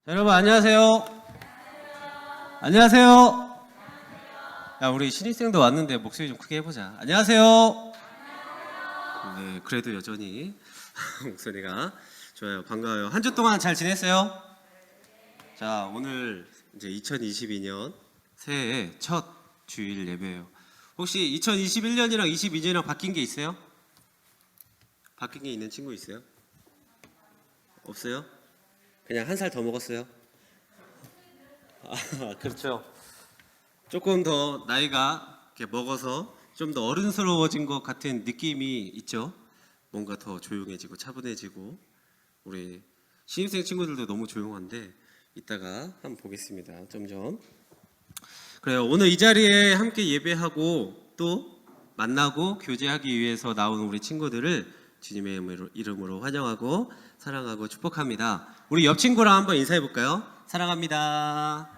자, 여러분 안녕하세요. 안녕하세요. 야, 우리 신입생도 왔는데 목소리 좀 크게 해보자. 안녕하세요. 네, 그래도 여전히 목소리가 좋아요. 반가워요. 한 주 동안 잘 지냈어요? 자, 오늘 이제 2022년 새해 첫 주일 예배예요. 혹시 2021년이랑 22년이랑 바뀐 게 있어요? 바뀐 게 있는 친구 있어요? 없어요? 그냥 한 살 더 먹었어요? 아, 그렇죠. 조금 더 나이가 이렇게 먹어서 좀 더 어른스러워진 것 같은 느낌이 있죠. 뭔가 더 조용해지고 차분해지고. 우리 신입생 친구들도 너무 조용한데 이따가 한번 보겠습니다. 점점. 그래요. 오늘 이 자리에 함께 예배하고 또 만나고 교제하기 위해서 나온 우리 친구들을 주님의 이름으로 환영하고 사랑하고 축복합니다. 우리 옆 친구랑 한번 인사해 볼까요? 사랑합니다.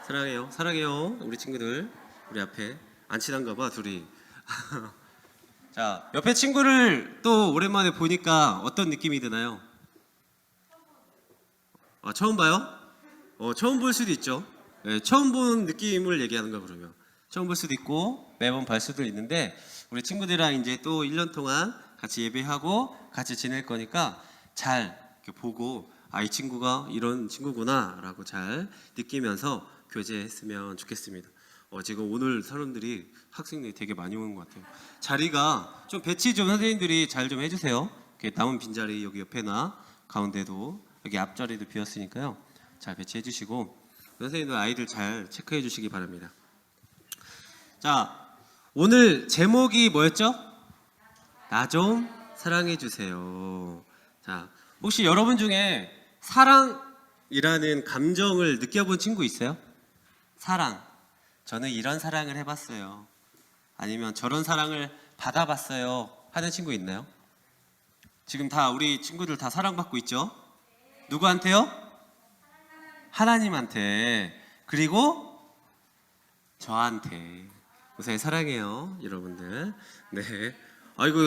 사랑해요. 사랑해요. 우리 친구들. 우리 앞에 안 친한가 봐 둘이. 자, 옆에 친구를 또 오랜만에 보니까 어떤 느낌이 드나요? 아, 처음 봐요? 처음 볼 수도 있죠. 네, 처음 본 느낌을 얘기하는 거 그러면. 처음 볼 수도 있고 매번 볼 수도 있는데 우리 친구들이랑 이제 또 1년 동안 같이 예배하고 같이 지낼 거니까 잘 이렇게 보고 이 친구가 이런 친구구나라고 잘 느끼면서 교제했으면 좋겠습니다. 지금 오늘 사람들이 학생들이 되게 많이 오는 것 같아요. 자리가 좀 배치 좀 선생님들이 잘 좀 해주세요. 이렇게 남은 빈자리 여기 옆에나 가운데도 여기 앞자리도 비었으니까요. 잘 배치해 주시고 선생님들 아이들 잘 체크해 주시기 바랍니다. 자, 오늘 제목이 뭐였죠? 나 좀 사랑해 주세요. 자, 혹시 여러분 중에 사랑이라는 감정을 느껴본 친구 있어요? 사랑. 저는 이런 사랑을 해봤어요. 아니면 저런 사랑을 받아봤어요. 하는 친구 있나요? 지금 다 우리 친구들 다 사랑받고 있죠? 누구한테요? 하나님한테. 그리고 저한테. 우선 사랑해요, 여러분들. 네. 아이고,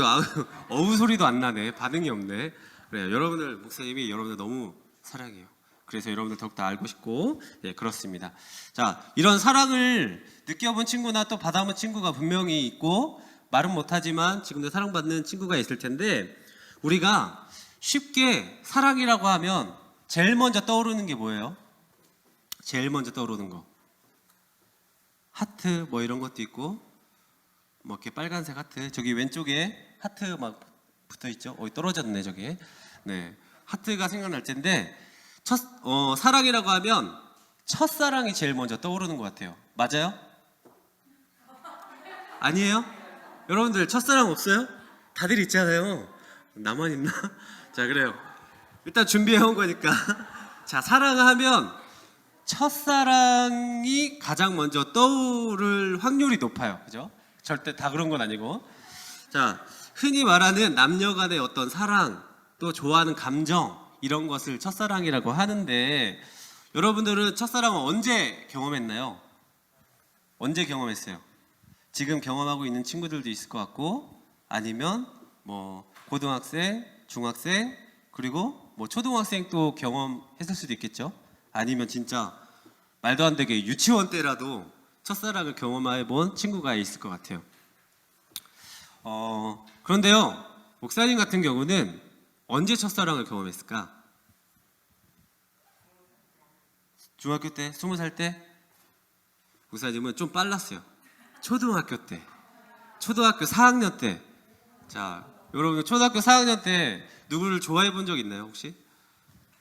어우 소리도 안 나네. 반응이 없네. 그래요. 여러분들 목사님이 여러분들 너무 사랑해요. 그래서 여러분들 더욱더 알고 싶고, 예, 그렇습니다. 자, 이런 사랑을 느껴본 친구나 또 받아본 친구가 분명히 있고 말은 못하지만 지금도 사랑받는 친구가 있을 텐데 우리가 쉽게 사랑이라고 하면 제일 먼저 떠오르는 게 뭐예요? 제일 먼저 떠오르는 거. 하트 뭐 이런 것도 있고 뭐 이렇게 빨간색 하트 저기 왼쪽에 하트 막 붙어 있죠. 떨어졌네 저기. 네, 하트가 생각날 텐데 사랑이라고 하면 첫사랑이 제일 먼저 떠오르는 것 같아요. 맞아요? 아니에요? 여러분들 첫사랑 없어요? 다들 있잖아요. 나만 있나? 자, 그래요. 일단 준비해 온 거니까. 자, 사랑하면 첫사랑이 가장 먼저 떠오를 확률이 높아요. 그죠? 절대 다 그런 건 아니고. 자, 흔히 말하는 남녀 간의 어떤 사랑, 또 좋아하는 감정, 이런 것을 첫사랑이라고 하는데 여러분들은 첫사랑을 언제 경험했나요? 언제 경험했어요? 지금 경험하고 있는 친구들도 있을 것 같고 아니면 뭐 고등학생, 중학생, 그리고 뭐 초등학생 또 경험했을 수도 있겠죠. 아니면 진짜 말도 안 되게 유치원 때라도 첫사랑을 경험해 본 친구가 있을 것 같아요. 그런데요, 목사님 같은 경우는 언제 첫사랑을 경험했을까? 중학교 때? 20살 때? 목사님은 좀 빨랐어요. 초등학교 때. 초등학교 4학년 때. 자, 여러분 초등학교 4학년 때 누구를 좋아해 본 적 있나요 혹시?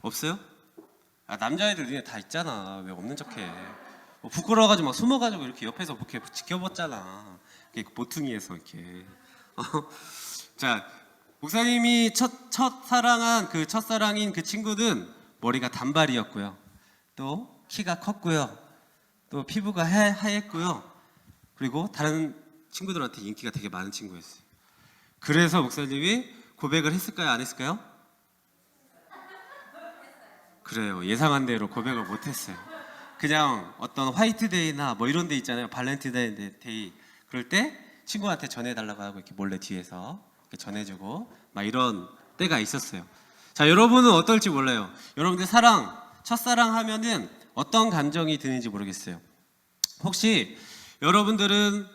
없어요? 남자애들 니네 다 있잖아. 왜 없는 척해? 부끄러워가지고 막 숨어가지고 이렇게 옆에서 이렇게 지켜봤잖아. 이렇게 모퉁이에서 이렇게. 자, 목사님이 첫사랑한 그 첫사랑인 그 친구는 머리가 단발이었고요. 또 키가 컸고요. 또 피부가 하얗고요. 그리고 다른 친구들한테 인기가 되게 많은 친구였어요. 그래서 목사님이 고백을 했을까요? 안 했을까요? 그래요. 예상한 대로 고백을 못했어요. 그냥 어떤 화이트데이나 뭐 이런 데 있잖아요. 발렌타인데이 그럴 때 친구한테 전해달라고 하고 이렇게 몰래 뒤에서 이렇게 전해주고 막 이런 때가 있었어요. 자, 여러분은 어떨지 몰라요. 여러분들 사랑 첫사랑 하면은 어떤 감정이 드는지 모르겠어요. 혹시 여러분들은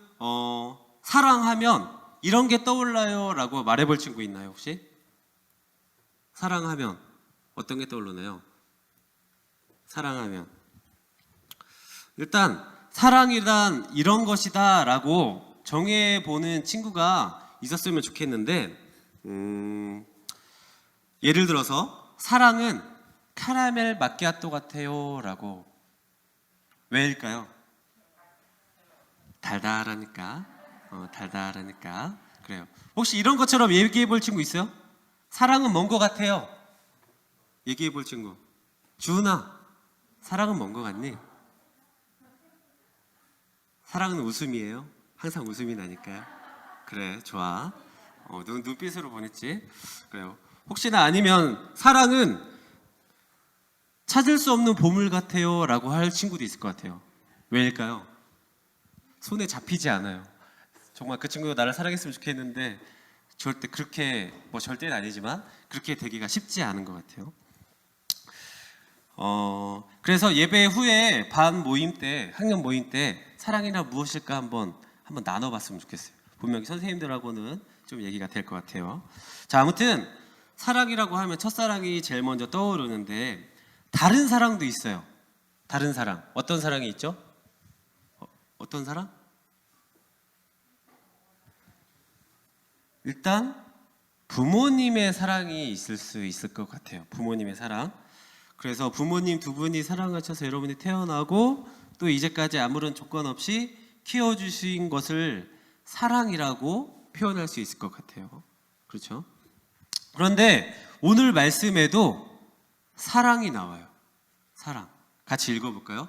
사랑하면 이런 게 떠올라요 라고 말해볼 친구 있나요? 혹시? 사랑하면 어떤 게 떠오르나요? 사랑하면 일단 사랑이란 이런 것이다 라고 정해보는 친구가 있었으면 좋겠는데 예를 들어서 사랑은 카라멜 마키아토 같아요 라고. 왜일까요? 달달하니까. 달달하니까. 그래요. 혹시 이런 것처럼 얘기해볼 친구 있어요? 사랑은 뭔 것 같아요? 얘기해볼 친구. 주은아, 사랑은 뭔 것 같니? 사랑은 웃음이에요. 항상 웃음이 나니까요. 그래, 좋아. 눈빛으로 보냈지. 그래요. 혹시나 아니면 사랑은 찾을 수 없는 보물 같아요 라고 할 친구도 있을 것 같아요. 왜일까요? 손에 잡히지 않아요. 정말 그 친구가 나를 사랑했으면 좋겠는데 절대 그렇게, 절대는 아니지만 그렇게 되기가 쉽지 않은 것 같아요. 그래서 예배 후에 반 모임 때, 학년 모임 때 사랑이란 무엇일까 한번 나눠봤으면 좋겠어요. 분명히 선생님들하고는 좀 얘기가 될 것 같아요. 자, 아무튼 사랑이라고 하면 첫사랑이 제일 먼저 떠오르는데 다른 사랑도 있어요. 다른 사랑. 어떤 사랑이 있죠? 어떤 사랑? 일단 부모님의 사랑이 있을 수 있을 것 같아요. 부모님의 사랑. 그래서 부모님 두 분이 사랑하셔서 여러분이 태어나고 또 이제까지 아무런 조건 없이 키워주신 것을 사랑이라고 표현할 수 있을 것 같아요. 그렇죠? 그런데 오늘 말씀에도 사랑이 나와요. 사랑. 같이 읽어볼까요?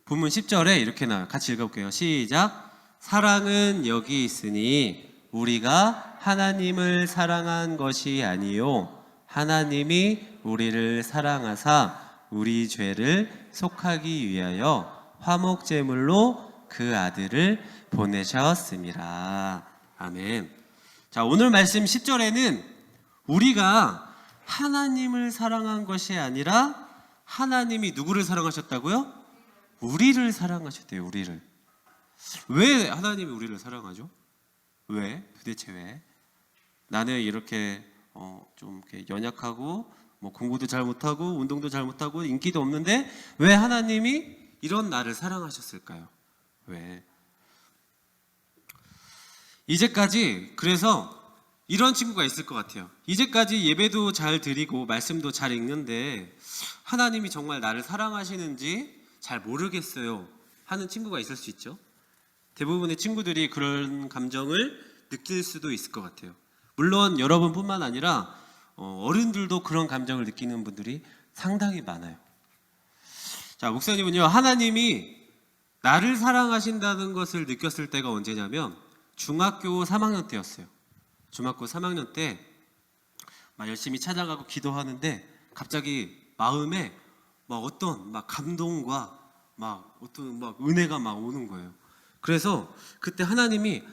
본문 10절에 이렇게 나와요. 같이 읽어볼게요. 시작. 사랑은 여기 있으니 우리가 하나님을 사랑한 것이 아니요 하나님이 우리를 사랑하사 우리 죄를 속하기 위하여 화목제물로 그 아들을 보내셨습니다. 아멘. 자, 오늘 말씀 10절에는 우리가 하나님을 사랑한 것이 아니라 하나님이 누구를 사랑하셨다고요? 우리를 사랑하셨대요. 우리를. 왜 하나님이 우리를 사랑하죠? 왜? 도대체 왜? 나는 이렇게 좀 이렇게 연약하고 공부도 잘 못하고 운동도 잘 못하고 인기도 없는데 왜 하나님이 이런 나를 사랑하셨을까요? 왜? 이제까지 그래서 이런 친구가 있을 것 같아요. 이제까지 예배도 잘 드리고 말씀도 잘 읽는데 하나님이 정말 나를 사랑하시는지 잘 모르겠어요 하는 친구가 있을 수 있죠. 대부분의 친구들이 그런 감정을 느낄 수도 있을 것 같아요. 물론 여러분뿐만 아니라 어른들도 그런 감정을 느끼는 분들이 상당히 많아요. 자, 목사님은요, 하나님이 나를 사랑하신다는 것을 느꼈을 때가 언제냐면 중학교 3학년 때였어요. 중학교 3학년 때 막 열심히 찾아가고 기도하는데 갑자기 마음에 어떤 감동과 어떤 은혜가 은혜가 오는 거예요. 그래서 그때 하나님이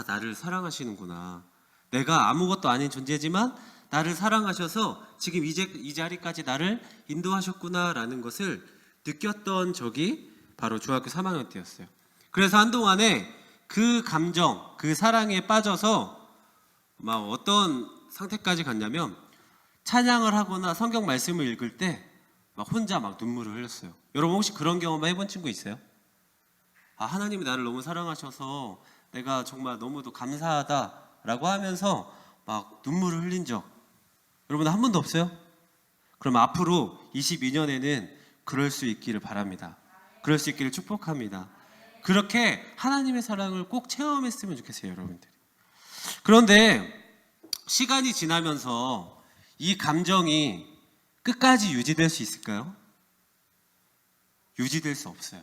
나를 사랑하시는구나. 내가 아무것도 아닌 존재지만 나를 사랑하셔서 지금 이 자리까지 나를 인도하셨구나라는 것을 느꼈던 적이 바로 중학교 3학년 때였어요. 그래서 한동안에 그 감정, 그 사랑에 빠져서 어떤 상태까지 갔냐면 찬양을 하거나 성경 말씀을 읽을 때 혼자 눈물을 흘렸어요. 여러분 혹시 그런 경험 해본 친구 있어요? 하나님이 나를 너무 사랑하셔서 내가 정말 너무도 감사하다라고 하면서 눈물을 흘린 적 여러분 한 번도 없어요? 그럼 앞으로 22년에는 그럴 수 있기를 바랍니다. 그럴 수 있기를 축복합니다. 그렇게 하나님의 사랑을 꼭 체험했으면 좋겠어요, 여러분들이. 그런데 시간이 지나면서 이 감정이 끝까지 유지될 수 있을까요? 유지될 수 없어요.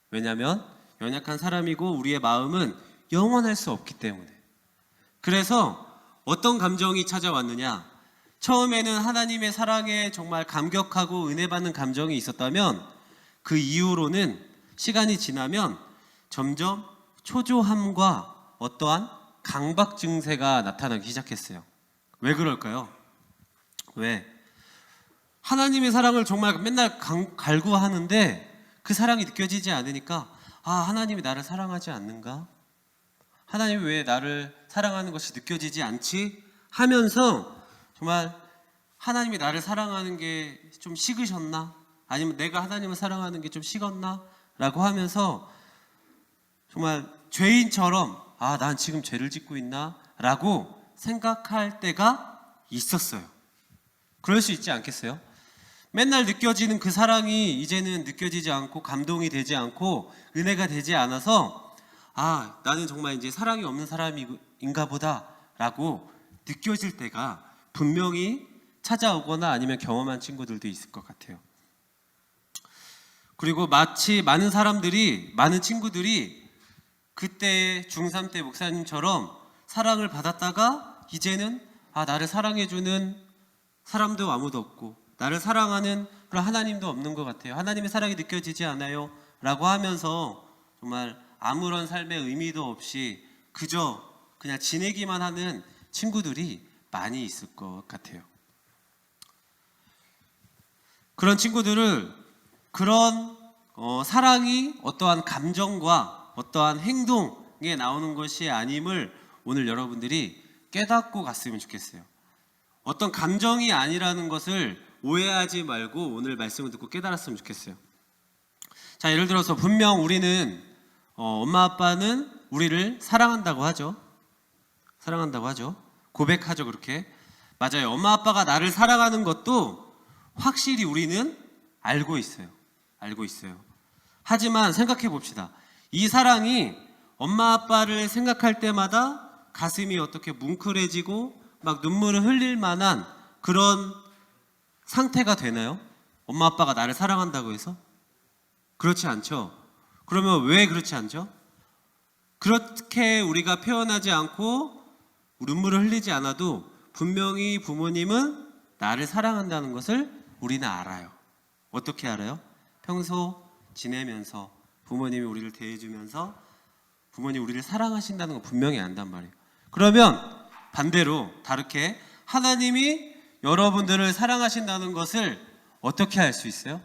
왜냐하면 연약한 사람이고 우리의 마음은 영원할 수 없기 때문에. 그래서 어떤 감정이 찾아왔느냐? 처음에는 하나님의 사랑에 정말 감격하고 은혜받는 감정이 있었다면 그 이후로는 시간이 지나면 점점 초조함과 어떠한 강박 증세가 나타나기 시작했어요. 왜 그럴까요? 왜? 하나님의 사랑을 정말 맨날 갈구하는데 그 사랑이 느껴지지 않으니까 하나님이 나를 사랑하지 않는가? 하나님이 왜 나를 사랑하는 것이 느껴지지 않지? 하면서 정말 하나님이 나를 사랑하는 게 좀 식으셨나? 아니면 내가 하나님을 사랑하는 게 좀 식었나? 라고 하면서 정말 죄인처럼 난 지금 죄를 짓고 있나? 라고 생각할 때가 있었어요. 그럴 수 있지 않겠어요? 맨날 느껴지는 그 사랑이 이제는 느껴지지 않고 감동이 되지 않고 은혜가 되지 않아서 나는 정말 이제 사랑이 없는 사람인가 보다 라고 느껴질 때가 분명히 찾아오거나 아니면 경험한 친구들도 있을 것 같아요. 그리고 마치 많은 친구들이 그때 중3 때 목사님처럼 사랑을 받았다가 이제는 나를 사랑해주는 사람도 아무도 없고 나를 사랑하는 그런 하나님도 없는 것 같아요. 하나님의 사랑이 느껴지지 않아요 라고 하면서 정말 아무런 삶의 의미도 없이 그저 그냥 지내기만 하는 친구들이 많이 있을 것 같아요. 그런 친구들을 그런 사랑이 어떠한 감정과 어떠한 행동에 나오는 것이 아님을 오늘 여러분들이 깨닫고 갔으면 좋겠어요. 어떤 감정이 아니라는 것을 오해하지 말고 오늘 말씀을 듣고 깨달았으면 좋겠어요. 자, 예를 들어서 분명 우리는 엄마 아빠는 우리를 사랑한다고 하죠. 고백하죠. 그렇게. 맞아요. 엄마 아빠가 나를 사랑하는 것도 확실히 우리는 알고 있어요. 하지만 생각해 봅시다. 이 사랑이 엄마 아빠를 생각할 때마다 가슴이 어떻게 뭉클해지고 막 눈물을 흘릴 만한 그런 상태가 되나요? 엄마 아빠가 나를 사랑한다고 해서? 그렇지 않죠. 그러면 왜 그렇지 않죠? 그렇게 우리가 표현하지 않고 눈물을 흘리지 않아도 분명히 부모님은 나를 사랑한다는 것을 우리는 알아요. 어떻게 알아요? 평소 지내면서 부모님이 우리를 대해주면서 부모님이 우리를 사랑하신다는 거 분명히 안단 말이에요. 그러면 반대로 다르게 하나님이 여러분들을 사랑하신다는 것을 어떻게 알 수 있어요?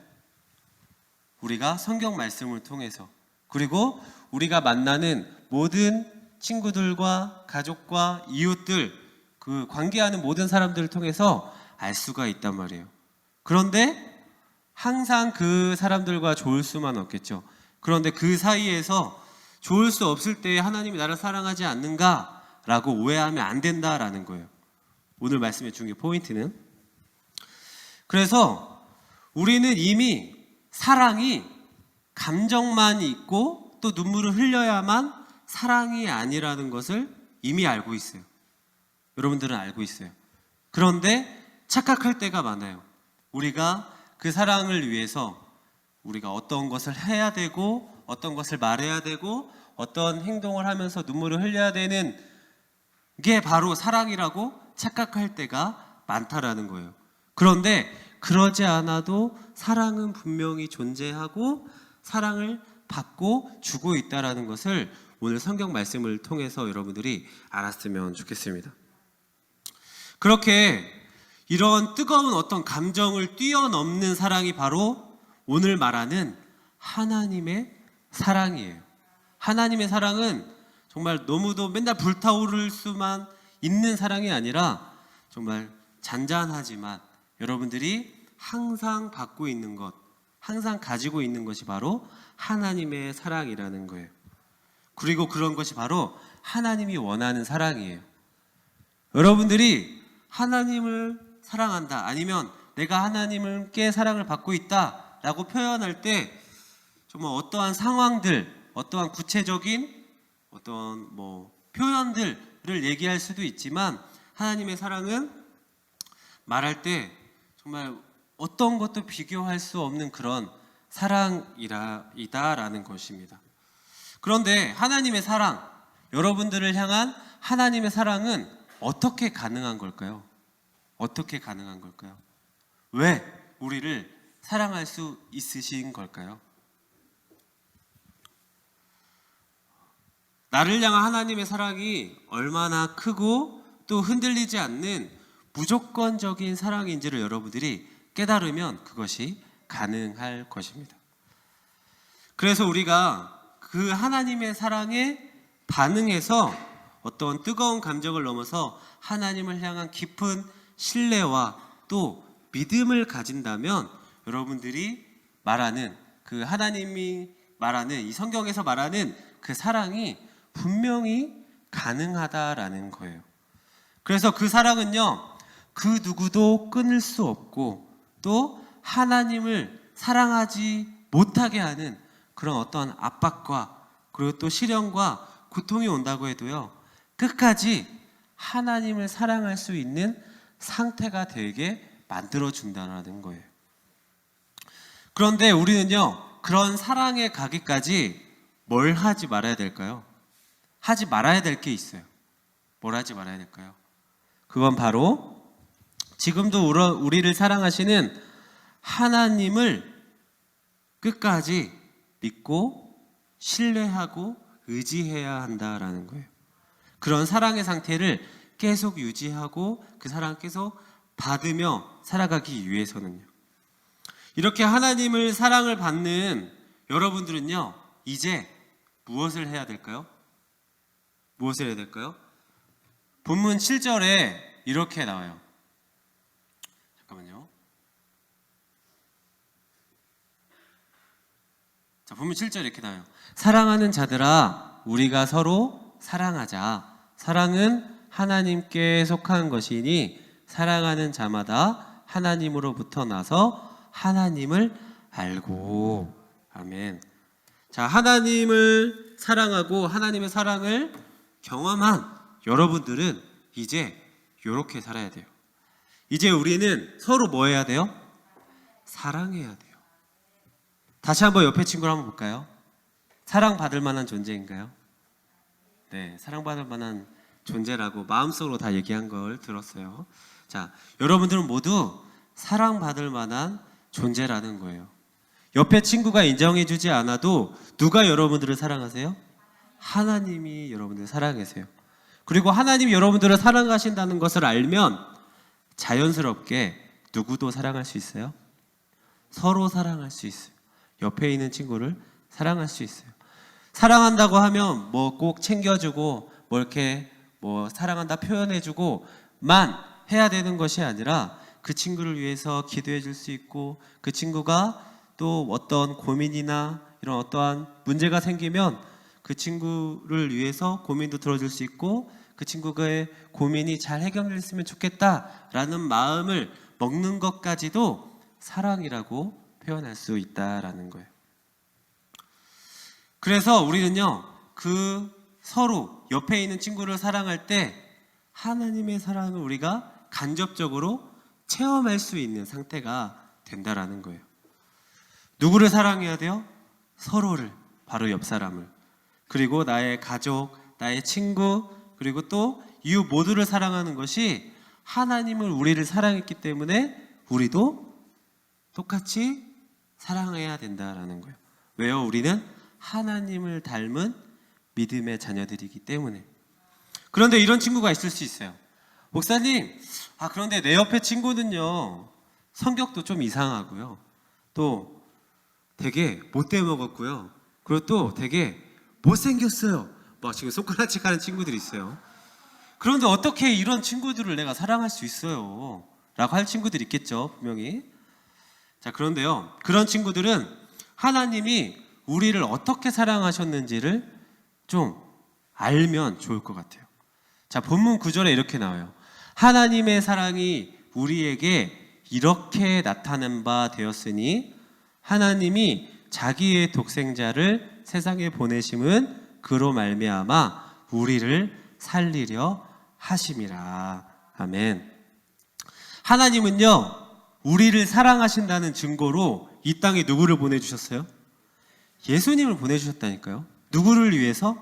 우리가 성경 말씀을 통해서, 그리고 우리가 만나는 모든 친구들과 가족과 이웃들, 그 관계하는 모든 사람들을 통해서 알 수가 있단 말이에요. 그런데 항상 그 사람들과 좋을 수만 없겠죠. 그런데 그 사이에서 좋을 수 없을 때 하나님이 나를 사랑하지 않는가? 라고 오해하면 안 된다라는 거예요. 오늘 말씀의 중요 포인트는. 그래서 우리는 이미 사랑이 감정만 있고 또 눈물을 흘려야만 사랑이 아니라는 것을 이미 알고 있어요. 여러분들은 알고 있어요. 그런데 착각할 때가 많아요. 우리가 그 사랑을 위해서 우리가 어떤 것을 해야 되고 어떤 것을 말해야 되고 어떤 행동을 하면서 눈물을 흘려야 되는 게 바로 사랑이라고 착각할 때가 많다라는 거예요. 그런데 그러지 않아도 사랑은 분명히 존재하고 사랑을 받고 주고 있다라는 것을 오늘 성경 말씀을 통해서 여러분들이 알았으면 좋겠습니다. 그렇게 이런 뜨거운 어떤 감정을 뛰어넘는 사랑이 바로 오늘 말하는 하나님의 사랑이에요. 하나님의 사랑은 정말 너무도 맨날 불타오를 수만 있는 사랑이 아니라 정말 잔잔하지만 여러분들이 항상 갖고 있는 것, 항상 가지고 있는 것이 바로 하나님의 사랑이라는 거예요. 그리고 그런 것이 바로 하나님이 원하는 사랑이에요. 여러분들이 하나님을 사랑한다, 아니면 내가 하나님께 사랑을 받고 있다 라고 표현할 때 정말 어떠한 상황들, 어떠한 구체적인 어떤 표현들을 얘기할 수도 있지만 하나님의 사랑은 말할 때 정말 어떤 것도 비교할 수 없는 그런 사랑이다라는 것입니다. 그런데 하나님의 사랑, 여러분들을 향한 하나님의 사랑은 어떻게 가능한 걸까요? 어떻게 가능한 걸까요? 왜 우리를 사랑할 수 있으신 걸까요? 나를 향한 하나님의 사랑이 얼마나 크고 또 흔들리지 않는 무조건적인 사랑인지를 여러분들이 깨달으면 그것이 가능할 것입니다. 그래서 우리가 그 하나님의 사랑에 반응해서 어떤 뜨거운 감정을 넘어서 하나님을 향한 깊은 신뢰와 또 믿음을 가진다면 여러분들이 말하는 그 하나님이 말하는 이 성경에서 말하는 그 사랑이 분명히 가능하다라는 거예요. 그래서 그 사랑은요, 그 누구도 끊을 수 없고 또 하나님을 사랑하지 못하게 하는 그런 어떤 압박과 그리고 또 시련과 고통이 온다고 해도요, 끝까지 하나님을 사랑할 수 있는 상태가 되게 만들어준다는 거예요. 그런데 우리는요, 그런 사랑에 가기까지 뭘 하지 말아야 될까요? 하지 말아야 될 게 있어요. 뭘 하지 말아야 될까요? 그건 바로 지금도 우리를 사랑하시는 하나님을 끝까지 믿고 신뢰하고 의지해야 한다라는 거예요. 그런 사랑의 상태를 계속 유지하고 그 사랑을 계속 받으며 살아가기 위해서는요. 이렇게 하나님을 사랑을 받는 여러분들은요, 이제 무엇을 해야 될까요? 무엇을 해야 될까요? 본문 7절에 이렇게 나와요. 잠깐만요. 자, 본문 7절에 이렇게 나와요. 사랑하는 자들아, 우리가 서로 사랑하자. 사랑은 하나님께 속한 것이니 사랑하는 자마다 하나님으로부터 나서 하나님을 알고. 아멘. 자, 하나님을 사랑하고 하나님의 사랑을 경험한 여러분들은 이제 이렇게 살아야 돼요. 이제 우리는 서로 뭐 해야 돼요? 사랑해야 돼요. 다시 한번 옆에 친구를 한번 볼까요? 사랑받을 만한 존재인가요? 네, 사랑받을 만한 존재라고 마음속으로 다 얘기한 걸 들었어요. 자, 여러분들은 모두 사랑받을 만한 존재라는 거예요. 옆에 친구가 인정해주지 않아도 누가 여러분들을 사랑하세요? 하나님이 여러분들을 사랑하세요. 그리고 하나님이 여러분들을 사랑하신다는 것을 알면 자연스럽게 누구도 사랑할 수 있어요? 서로 사랑할 수 있어요. 옆에 있는 친구를 사랑할 수 있어요. 사랑한다고 하면 뭐 꼭 챙겨주고 뭐 이렇게 뭐 사랑한다 표현해주고만 해야 되는 것이 아니라 그 친구를 위해서 기도해 줄 수 있고 그 친구가 또 어떤 고민이나 이런 어떠한 문제가 생기면 그 친구를 위해서 고민도 들어줄 수 있고 그 친구의 고민이 잘 해결됐으면 좋겠다라는 마음을 먹는 것까지도 사랑이라고 표현할 수 있다라는 거예요. 그래서 우리는요, 그 서로 옆에 있는 친구를 사랑할 때 하나님의 사랑을 우리가 간접적으로 체험할 수 있는 상태가 된다라는 거예요. 누구를 사랑해야 돼요? 서로를, 바로 옆 사람을. 그리고 나의 가족, 나의 친구, 그리고 또 이웃 모두를 사랑하는 것이 하나님을 우리를 사랑했기 때문에 우리도 똑같이 사랑해야 된다라는 거예요. 왜요? 우리는 하나님을 닮은 믿음의 자녀들이기 때문에. 그런데 이런 친구가 있을 수 있어요. 목사님, 그런데 내 옆에 친구는요, 성격도 좀 이상하고요, 또 되게 못돼 먹었고요, 그리고 또 되게 못생겼어요. 막 지금 손가락질 하는 친구들이 있어요. 그런데 어떻게 이런 친구들을 내가 사랑할 수 있어요? 라고 할 친구들이 있겠죠, 분명히. 자, 그런데요, 그런 친구들은 하나님이 우리를 어떻게 사랑하셨는지를 좀 알면 좋을 것 같아요. 자, 본문 9절에 이렇게 나와요. 하나님의 사랑이 우리에게 이렇게 나타난 바 되었으니 하나님이 자기의 독생자를 세상에 보내심은 그로 말미암아 우리를 살리려 하심이라. 아멘. 하나님은요, 우리를 사랑하신다는 증거로 이 땅에 누구를 보내주셨어요? 예수님을 보내주셨다니까요. 누구를 위해서?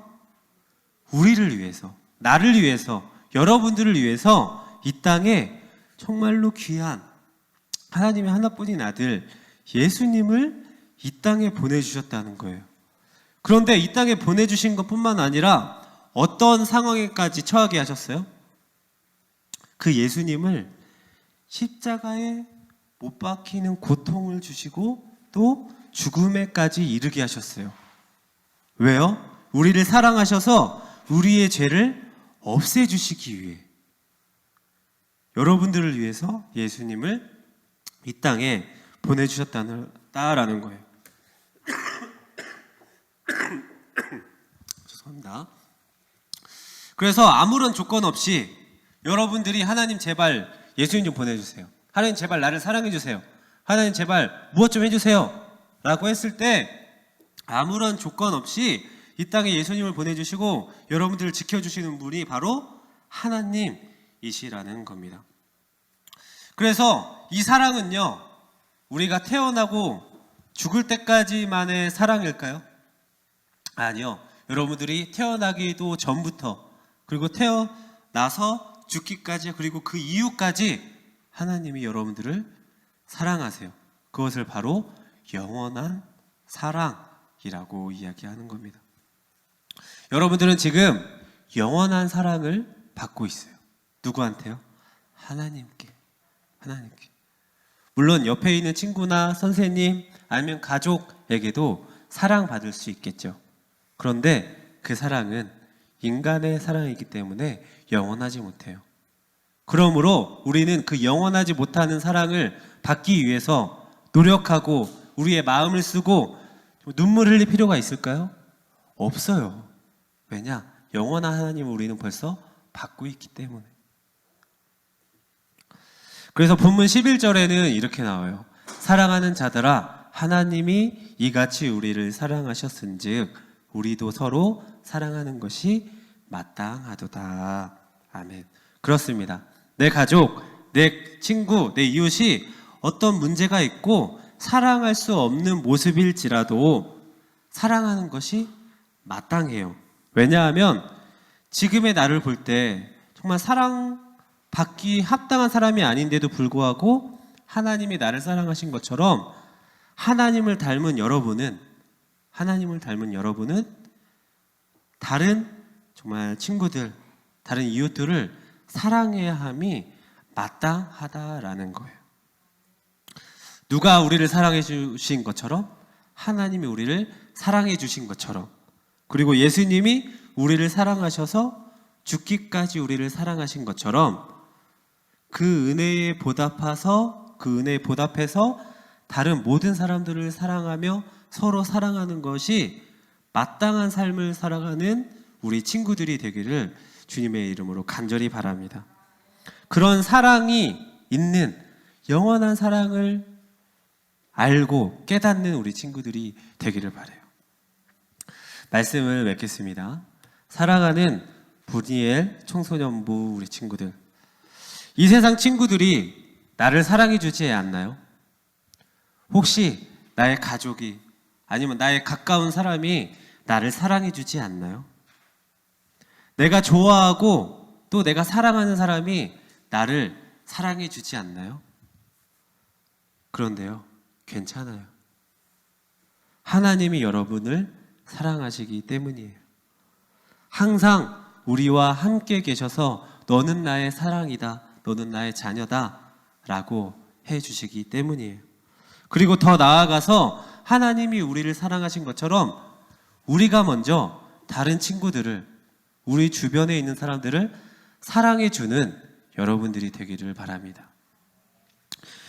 우리를 위해서, 나를 위해서, 여러분들을 위해서 이 땅에 정말로 귀한 하나님의 하나뿐인 아들 예수님을 이 땅에 보내주셨다는 거예요. 그런데 이 땅에 보내주신 것뿐만 아니라 어떤 상황에까지 처하게 하셨어요? 그 예수님을 십자가에 못 박히는 고통을 주시고 또 죽음에까지 이르게 하셨어요. 왜요? 우리를 사랑하셔서 우리의 죄를 없애주시기 위해, 여러분들을 위해서 예수님을 이 땅에 보내주셨다라는 거예요. 죄송합니다. 그래서 아무런 조건 없이 여러분들이 하나님 제발 예수님 좀 보내주세요, 하나님 제발 나를 사랑해주세요, 하나님 제발 무엇 좀 해주세요 라고 했을 때 아무런 조건 없이 이 땅에 예수님을 보내주시고 여러분들을 지켜주시는 분이 바로 하나님이시라는 겁니다. 그래서 이 사랑은요, 우리가 태어나고 죽을 때까지만의 사랑일까요? 아니요. 여러분들이 태어나기도 전부터, 그리고 태어나서 죽기까지, 그리고 그 이후까지 하나님이 여러분들을 사랑하세요. 그것을 바로 영원한 사랑이라고 이야기하는 겁니다. 여러분들은 지금 영원한 사랑을 받고 있어요. 누구한테요? 하나님께. 물론 옆에 있는 친구나 선생님 아니면 가족에게도 사랑받을 수 있겠죠. 그런데 그 사랑은 인간의 사랑이기 때문에 영원하지 못해요. 그러므로 우리는 그 영원하지 못하는 사랑을 받기 위해서 노력하고 우리의 마음을 쓰고 눈물 흘릴 필요가 있을까요? 없어요. 왜냐? 영원한 하나님을 우리는 벌써 받고 있기 때문에. 그래서 본문 11절에는 이렇게 나와요. 사랑하는 자들아, 하나님이 이같이 우리를 사랑하셨은즉 우리도 서로 사랑하는 것이 마땅하도다. 아멘. 그렇습니다. 내 가족, 내 친구, 내 이웃이 어떤 문제가 있고 사랑할 수 없는 모습일지라도 사랑하는 것이 마땅해요. 왜냐하면 지금의 나를 볼 때 정말 사랑받기 합당한 사람이 아닌데도 불구하고 하나님이 나를 사랑하신 것처럼 하나님을 닮은 여러분은 다른 정말 친구들, 다른 이웃들을 사랑해야 함이 마땅하다라는 거예요. 누가 우리를 사랑해 주신 것처럼, 하나님이 우리를 사랑해 주신 것처럼, 그리고 예수님이 우리를 사랑하셔서 죽기까지 우리를 사랑하신 것처럼 그 은혜에 보답해서 다른 모든 사람들을 사랑하며 서로 사랑하는 것이 마땅한 삶을 살아가는 우리 친구들이 되기를 주님의 이름으로 간절히 바랍니다. 그런 사랑이 있는 영원한 사랑을 알고 깨닫는 우리 친구들이 되기를 바라요. 말씀을 맺겠습니다. 사랑하는 부니엘 청소년부 우리 친구들, 이 세상 친구들이 나를 사랑해 주지 않나요? 혹시 나의 가족이 아니면 나의 가까운 사람이 나를 사랑해 주지 않나요? 내가 좋아하고 또 내가 사랑하는 사람이 나를 사랑해 주지 않나요? 그런데요, 괜찮아요. 하나님이 여러분을 사랑하시기 때문이에요. 항상 우리와 함께 계셔서 너는 나의 사랑이다, 너는 나의 자녀다 라고 해주시기 때문이에요. 그리고 더 나아가서 하나님이 우리를 사랑하신 것처럼 우리가 먼저 다른 친구들을, 우리 주변에 있는 사람들을 사랑해주는 여러분들이 되기를 바랍니다.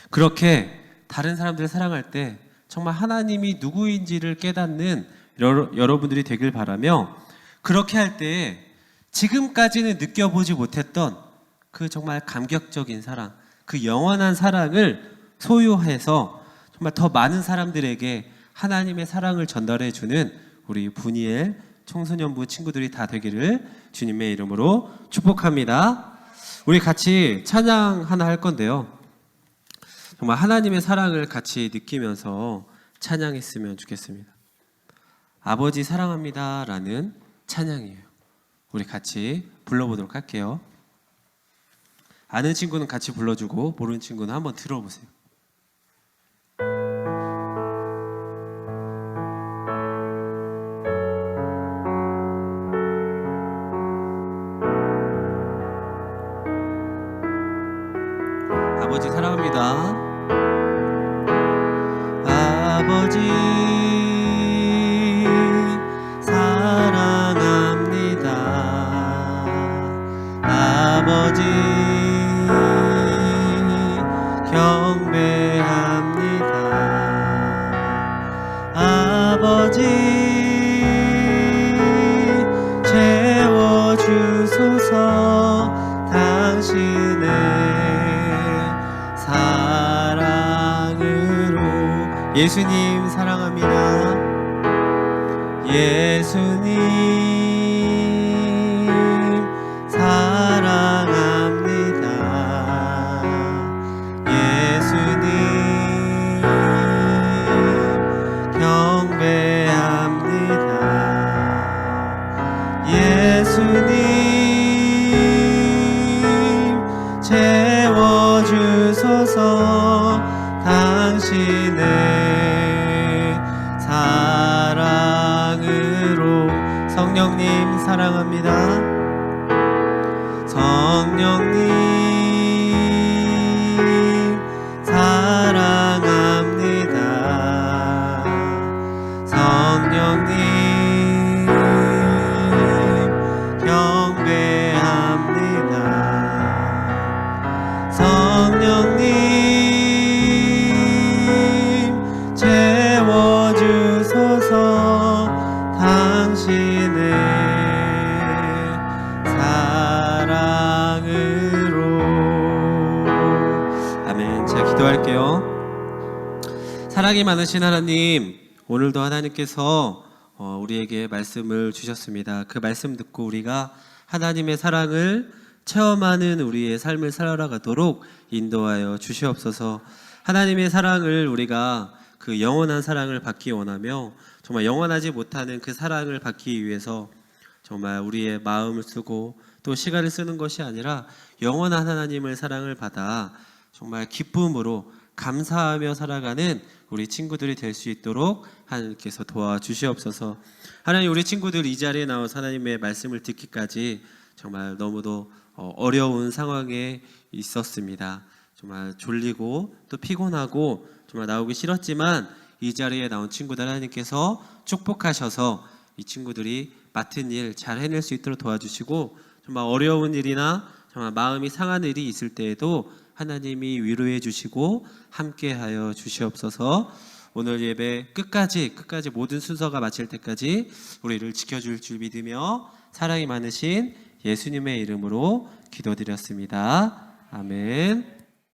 그렇게 다른 사람들을 사랑할 때 정말 하나님이 누구인지를 깨닫는 여러분들이 되길 바라며, 그렇게 할 때에 지금까지는 느껴보지 못했던 그 정말 감격적인 사랑, 그 영원한 사랑을 소유해서 정말 더 많은 사람들에게 하나님의 사랑을 전달해주는 우리 부니엘 청소년부 친구들이 다 되기를 주님의 이름으로 축복합니다. 우리 같이 찬양 하나 할 건데요, 정말 하나님의 사랑을 같이 느끼면서 찬양했으면 좋겠습니다. 아버지 사랑합니다 라는 찬양이에요. 우리 같이 불러보도록 할게요. 아는 친구는 같이 불러주고 모르는 친구는 한번 들어보세요. 아버지 사랑합니다. 아버지 사랑합니다. 아버지 경배합니다. 아버지 채워주소서. 당신의 사랑으로. 예수님 사랑합니다. 예수님 사랑합니다. 예수님 경배합니다. 예수님 채워주소서. 당신의 사랑으로. 성령님 사랑합니다. 성령님 사랑합니다. 성령님 경배합니다. 성령님 채워주소서. 당신의 사랑으로. 아멘. 제가 기도할게요. 사랑이 많으신 하나님, 오늘도 하나님께서 우리에게 말씀을 주셨습니다. 그 말씀 듣고 우리가 하나님의 사랑을 체험하는 우리의 삶을 살아가도록 인도하여 주시옵소서. 하나님의 사랑을 우리가 그 영원한 사랑을 받기 원하며 정말 영원하지 못하는 그 사랑을 받기 위해서 정말 우리의 마음을 쓰고 또 시간을 쓰는 것이 아니라 영원한 하나님을 사랑을 받아 정말 기쁨으로 감사하며 살아가는 우리 친구들이 될 수 있도록 하나님께서 도와주시옵소서. 하나님, 우리 친구들 이 자리에 나와서 하나님의 말씀을 듣기까지 정말 너무도 어려운 상황에 있었습니다. 정말 졸리고 또 피곤하고 정말 나오기 싫었지만 이 자리에 나온 친구들 하나님께서 축복하셔서 이 친구들이 맡은 일 잘 해낼 수 있도록 도와주시고, 정말 어려운 일이나 정말 마음이 상한 일이 있을 때에도 하나님이 위로해 주시고 함께하여 주시옵소서. 오늘 예배 끝까지 모든 순서가 마칠 때까지 우리를 지켜줄 줄 믿으며 사랑이 많으신 예수님의 이름으로 기도드렸습니다. 아멘.